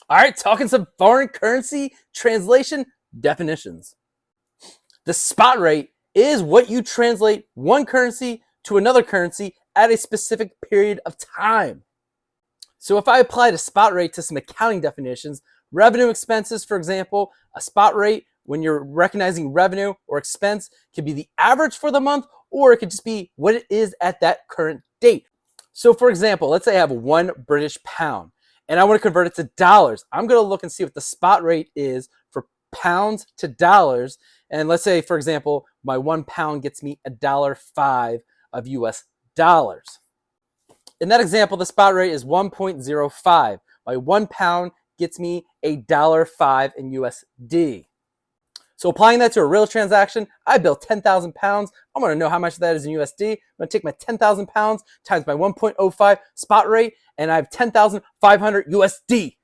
All right, talking some foreign currency translation definitions. The spot rate is what you translate one currency to another currency at a specific period of time. So if I apply the spot rate to some accounting definitions, revenue expenses, for example, a spot rate when you're recognizing revenue or expense can be the average for the month, or it could just be what it is at that current date. So for example, let's say I have £1 and I want to convert it to dollars. I'm going to look and see what the spot rate is for pounds to dollars. And let's say, for example, my £1 gets me $1.05 of US dollars. In that example, the spot rate is 1.05. My £1 gets me $1.05 in USD. So applying that to a real transaction, I built 10,000 pounds. I want to know how much that is in USD. I'm going to take my 10,000 pounds times my 1.05 spot rate, and I have 10,500 USD.